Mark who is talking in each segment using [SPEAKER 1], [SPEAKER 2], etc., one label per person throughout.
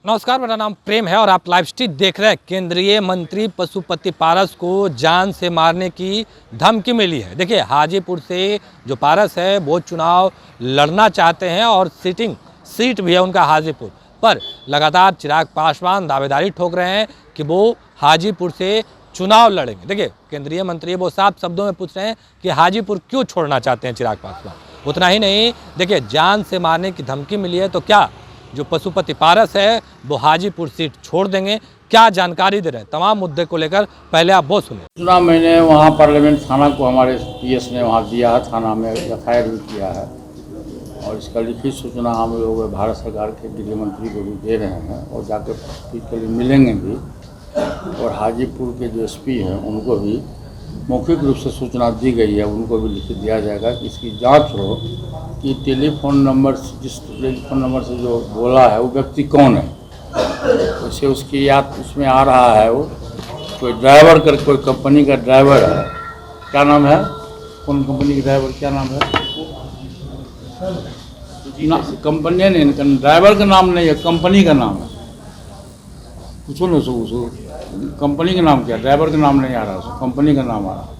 [SPEAKER 1] नमस्कार, मेरा नाम प्रेम है और आप लाइव स्ट्रीट देख रहे हैं। केंद्रीय मंत्री पशुपति पारस को जान से मारने की धमकी मिली है। देखिए, हाजीपुर से जो पारस है वो चुनाव लड़ना चाहते हैं और सिटिंग सीट भी है उनका हाजीपुर पर। लगातार चिराग पासवान दावेदारी ठोक रहे हैं कि वो हाजीपुर से चुनाव लड़ेंगे। देखिए, केंद्रीय मंत्री वो साफ शब्दों में पूछ रहे हैं कि हाजीपुर क्यों छोड़ना चाहते हैं चिराग पासवान। उतना ही नहीं, देखिए, जान से मारने की धमकी मिली है तो क्या जो पशुपति पारस है वो हाजीपुर सीट छोड़ देंगे? क्या जानकारी दे रहे हैं तमाम मुद्दे को लेकर, पहले आप वो सुनिए।
[SPEAKER 2] सूचना मैंने वहाँ पार्लियामेंट थाना को हमारे पीएस ने वहाँ दिया है, थाना में एफआईआर भी किया है, और इसका लिखित सूचना हम लोग भारत सरकार के गृह मंत्री को भी दे रहे हैं और जाकर फिजिकली मिलेंगे भी। और हाजीपुर के जो एसपी हैं उनको भी मौखिक रूप से सूचना दी गई है, उनको भी लिखित दिया जाएगा कि इसकी जांच हो कि टेलीफोन नंबर, जिस टेलीफोन नंबर से जो बोला है वो व्यक्ति कौन है। वैसे उसकी याद उसमें आ रहा है, वो कोई ड्राइवर कर, कोई कंपनी का ड्राइवर है। क्या नाम है? कौन कंपनी का ड्राइवर, क्या नाम है? ना, कंपनी नहीं, ड्राइवर का नाम नहीं है, कंपनी का नाम है। पूछो ना उसको कंपनी का नाम क्या, ड्राइवर का नाम नहीं आ रहा, उसको कंपनी का नाम आ रहा।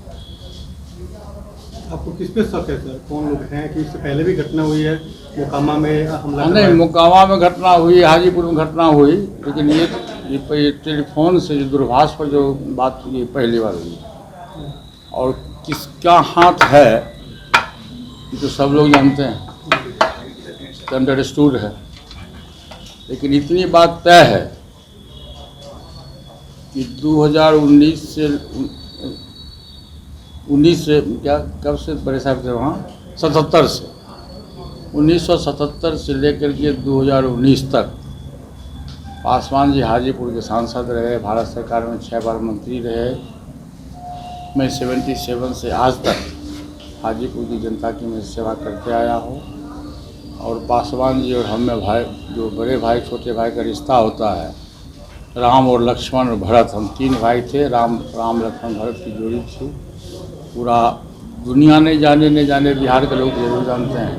[SPEAKER 3] आपको किस पे शक है सर? कौन लोग हैं? कि इससे पहले भी घटना हुई है मोकामा में हमला?
[SPEAKER 2] नहीं, मोकामा में घटना हुई, हाजीपुर में घटना हुई, लेकिन ये टेलीफोन से जो दूरभाष पर जो बात हुई है पहली बार हुई। और किसका हाथ है ये तो सब लोग जानते हैं, अंडरस्टूड है। लेकिन इतनी बात तय है कि 2019 से 19 से क्या, कब से बड़े साहब थे वहाँ, 77 से 1977 से लेकर के 2019 तक पासवान जी हाजीपुर के सांसद रहे, भारत सरकार में 6 बार मंत्री रहे। मैं 77 से आज तक हाजीपुर की जनता की मैं सेवा करते आया हूँ। और पासवान जी और हम में भाई, जो बड़े भाई छोटे भाई का रिश्ता होता है, राम और लक्ष्मण और भरत, हम 3 भाई थे। राम लक्ष्मण भरत की जोड़ी थी। पूरा दुनिया नहीं जाने बिहार के लोग जरूर जानते हैं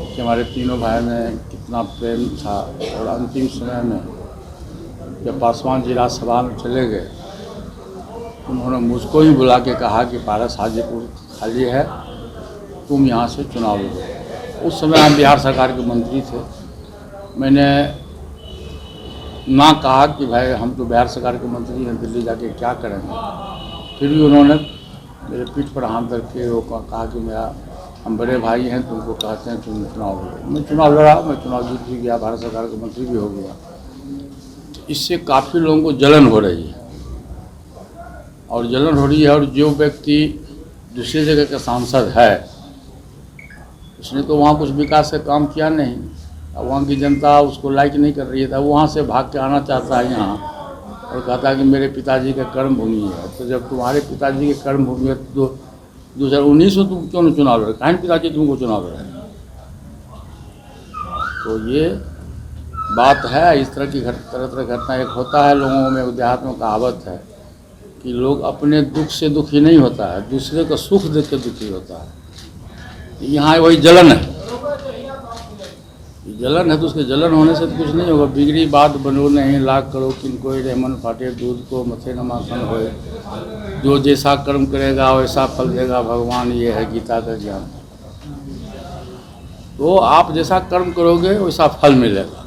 [SPEAKER 2] कि हमारे तीनों भाई में कितना प्रेम था। और अंतिम समय में जब पासवान जी राज्यसभा में चले गए, उन्होंने मुझको ही बुला के कहा कि पारस, हाजीपुर खाली है, तुम यहाँ से चुनाव लो। उस समय हम बिहार सरकार के मंत्री थे। मैंने ना कहा कि भाई हम तो बिहार सरकार के मंत्री हैं, दिल्ली जाके क्या करेंगे। फिर भी उन्होंने मेरे पीठ पर हाथ रख के वो कहा कि हम बड़े भाई हैं, तुमको कहते हैं तुम चुनाव लड़ो। मैं चुनाव लड़ा, मैं चुनाव जीत भी गया, भारत सरकार का मंत्री भी हो गया। इससे काफ़ी लोगों को जलन हो रही है, और जलन हो रही है। और जो व्यक्ति दूसरी जगह का सांसद है उसने तो वहाँ कुछ विकास का काम किया नहीं, और वहाँ की जनता उसको लाइक नहीं कर रही है, तो वहाँ से भाग के आना चाहता है यहाँ और कहता है कि मेरे पिताजी का कर्म भूमि है। तो जब तुम्हारे पिताजी के कर्म भूमि है तो 2019 में तुम क्यों नहीं चुनाव लड़े? कहाँ पिताजी तुमको चुनाव लड़े? तो ये बात है। इस तरह की तरह घटना एक होता है लोगों में, देहात में कहावत है कि लोग अपने दुख से दुखी नहीं होता है, दूसरे का सुख देख के दुखी होता है। यहाँ वही जलन है, जलन है तो उसके जलन होने से तो कुछ नहीं होगा। बिगड़ी बात बनो नहीं, लाख करो किनको रेमन फाटे, दूध को मथे न माखन होए, जो जैसा कर्म करेगा वैसा फल देगा भगवान, ये है गीता का ज्ञान। तो आप जैसा कर्म करोगे वैसा फल मिलेगा।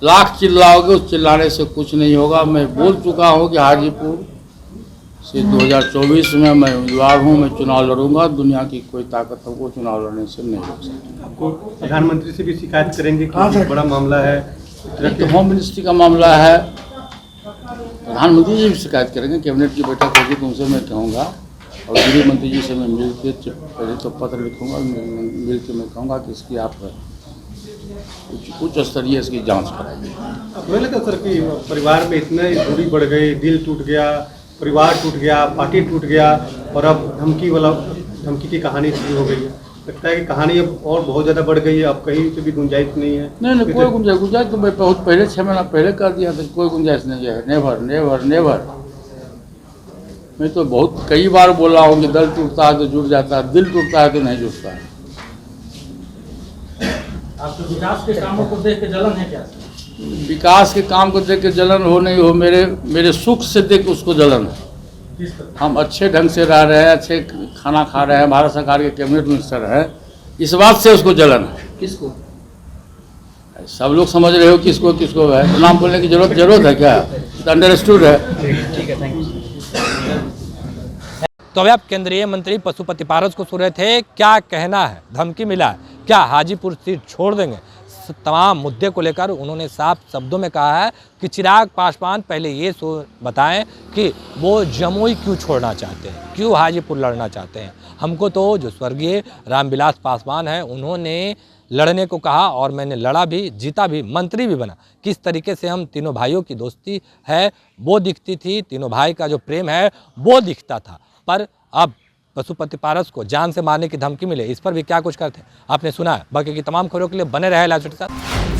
[SPEAKER 2] लाख चिल्लाओगे, उस चिल्लाने से कुछ नहीं होगा। मैं बोल चुका हूँ कि हाजीपुर से 2024 में मैं उम्मीदवार हूँ, मैं चुनाव लड़ूंगा। दुनिया की कोई ताकत हमको चुनाव लड़ने से नहीं रोक सकती।
[SPEAKER 3] आपको प्रधानमंत्री से भी शिकायत करेंगे कि बड़ा मामला है?
[SPEAKER 2] तो होम मिनिस्ट्री का मामला है, प्रधानमंत्री जी भी शिकायत करेंगे। कैबिनेट की बैठक होगी तो उनसे मैं कहूँगा, और गृह मंत्री जी से मैं मिल के पहले तो पत्र लिखूँगा, मिल के मैं कहूँगा कि इसकी आप उच्च स्तरीय इसकी जाँच कराइए।
[SPEAKER 3] मुझे लगता सर कि परिवार में इतने दूरी बढ़ गई, दिल टूट गया, परिवार टूट गया, पार्टी टूट गया, और अब धमकी वाला धमकी की कहानी शुरू हो गई है, लगता है कि कहानी अब और बहुत ज़्यादा बढ़ गई है, अब कहीं से भी गुंजाइश नहीं है?
[SPEAKER 2] नहीं कोई गुंजाइश तो मैं बहुत पहले 6 महीना पहले कर दिया था, कोई गुंजाइश नहीं है। Never never never. मैं तो बहुत कई बार बोला हूँ कि दिल टूटता है तो जुट जाता है, दिल टूटता है तो नहीं जुटता है।
[SPEAKER 4] आपके विकास के कामों को देख के जलन है क्या?
[SPEAKER 2] विकास के काम को देख के जलन हो नहीं हो, मेरे सुख से देख के उसको जलन है। हम अच्छे ढंग से रह रहे हैं, अच्छे खाना खा रहे हैं, भारत सरकार के कैबिनेट मिनिस्टर है, इस बात से उसको जलन है।
[SPEAKER 4] किसको?
[SPEAKER 2] सब लोग समझ रहे हो किसको किसको है, तो नाम बोलने की जरूरत है क्या? अंडरस्टूड है।
[SPEAKER 4] ठीक है, थैंक यू।
[SPEAKER 1] तो अभी आप केंद्रीय मंत्री पशुपति पारस को सुन रहे थे, क्या कहना है, धमकी मिला है, क्या हाजीपुर सीट छोड़ देंगे? तमाम मुद्दे को लेकर उन्होंने साफ शब्दों में कहा है कि चिराग पासवान पहले ये बताएं कि वो जमुई क्यों छोड़ना चाहते हैं, क्यों हाजीपुर लड़ना चाहते हैं। हमको तो जो स्वर्गीय रामविलास पासवान हैं उन्होंने लड़ने को कहा और मैंने लड़ा भी, जीता भी, मंत्री भी बना। किस तरीके से हम तीनों भाइयों की दोस्ती है वो दिखती थी, तीनों भाई का जो प्रेम है वो दिखता था। पर अब पशुपति पारस को जान से मारने की धमकी मिले, इस पर भी क्या कुछ करते हैं आपने सुना है। बाकी की तमाम खबरों के लिए बने रहे लाइव स्टोरी के साथ।